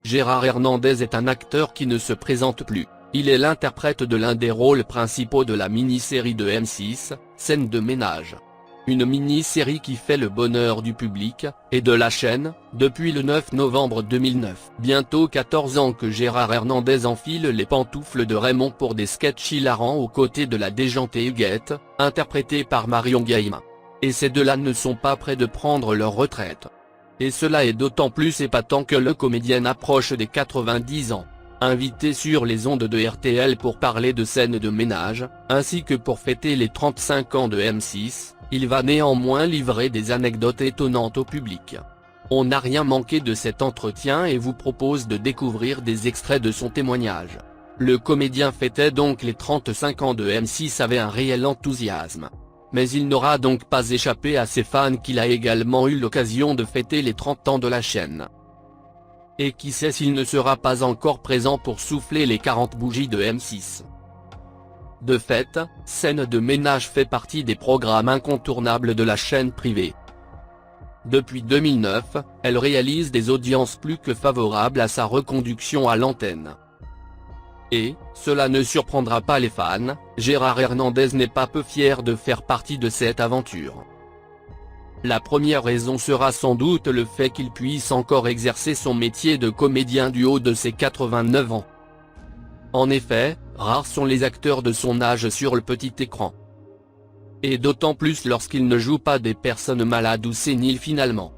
Gérard Hernandez est un acteur qui ne se présente plus. Il est l'interprète de l'un des rôles principaux de la mini-série de M6, Scène de ménage. Une mini-série qui fait le bonheur du public, et de la chaîne, depuis le 9 novembre 2009. Bientôt 14 ans que Gérard Hernandez enfile les pantoufles de Raymond pour des sketchs hilarants aux côtés de la déjantée Huguette, interprétée par Marion Gaïma. Et ces deux-là ne sont pas près de prendre leur retraite. Et cela est d'autant plus épatant que le comédien approche des 90 ans. Invité sur les ondes de RTL pour parler de Scène de ménage, ainsi que pour fêter les 35 ans de M6, il va néanmoins livrer des anecdotes étonnantes au public. On n'a rien manqué de cet entretien et vous propose de découvrir des extraits de son témoignage. Le comédien fêtait donc les 35 ans de M6 avec un réel enthousiasme. Mais il n'aura donc pas échappé à ses fans qu'il a également eu l'occasion de fêter les 30 ans de la chaîne. Et qui sait s'il ne sera pas encore présent pour souffler les 40 bougies de M6. De fait, Scène de ménage fait partie des programmes incontournables de la chaîne privée. Depuis 2009, elle réalise des audiences plus que favorables à sa reconduction à l'antenne. Et, cela ne surprendra pas les fans, Gérard Hernandez n'est pas peu fier de faire partie de cette aventure. La première raison sera sans doute le fait qu'il puisse encore exercer son métier de comédien du haut de ses 89 ans. En effet, rares sont les acteurs de son âge sur le petit écran. Et d'autant plus lorsqu'ils ne jouent pas des personnes malades ou séniles finalement.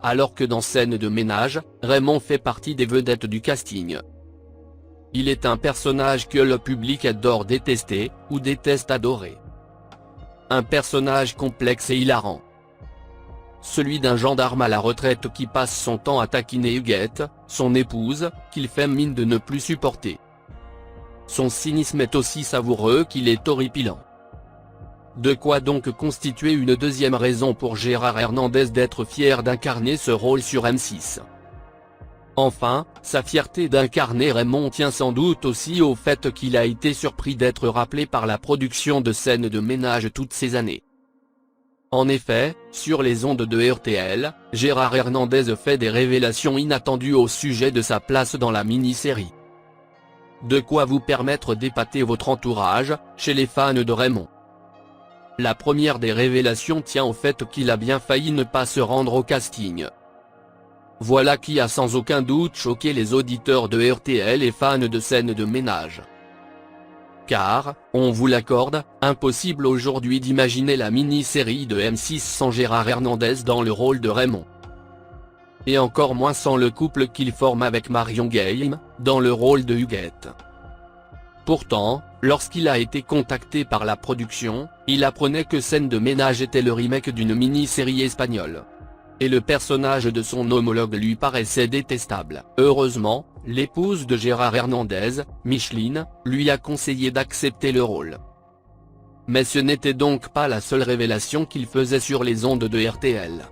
Alors que dans Scène de ménage, Raymond fait partie des vedettes du casting. Il est un personnage que le public adore détester, ou déteste adorer. Un personnage complexe et hilarant. Celui d'un gendarme à la retraite qui passe son temps à taquiner Huguette, son épouse, qu'il fait mine de ne plus supporter. Son cynisme est aussi savoureux qu'il est horripilant. De quoi donc constituer une deuxième raison pour Gérard Hernandez d'être fier d'incarner ce rôle sur M6. Enfin, sa fierté d'incarner Raymond tient sans doute aussi au fait qu'il a été surpris d'être rappelé par la production de Scène de ménage toutes ces années. En effet, sur les ondes de RTL, Gérard Hernandez fait des révélations inattendues au sujet de sa place dans la mini-série. De quoi vous permettre d'épater votre entourage, chez les fans de Raymond. La première des révélations tient au fait qu'il a bien failli ne pas se rendre au casting. Voilà qui a sans aucun doute choqué les auditeurs de RTL et fans de Scène de ménage. Car, on vous l'accorde, impossible aujourd'hui d'imaginer la mini-série de M6 sans Gérard Hernandez dans le rôle de Raymond. Et encore moins sans le couple qu'il forme avec Marion Gaïma, dans le rôle de Huguette. Pourtant, lorsqu'il a été contacté par la production, il apprenait que Scène de ménage était le remake d'une mini-série espagnole. Et le personnage de son homologue lui paraissait détestable. Heureusement, l'épouse de Gérard Hernandez, Micheline, lui a conseillé d'accepter le rôle. Mais ce n'était donc pas la seule révélation qu'il faisait sur les ondes de RTL.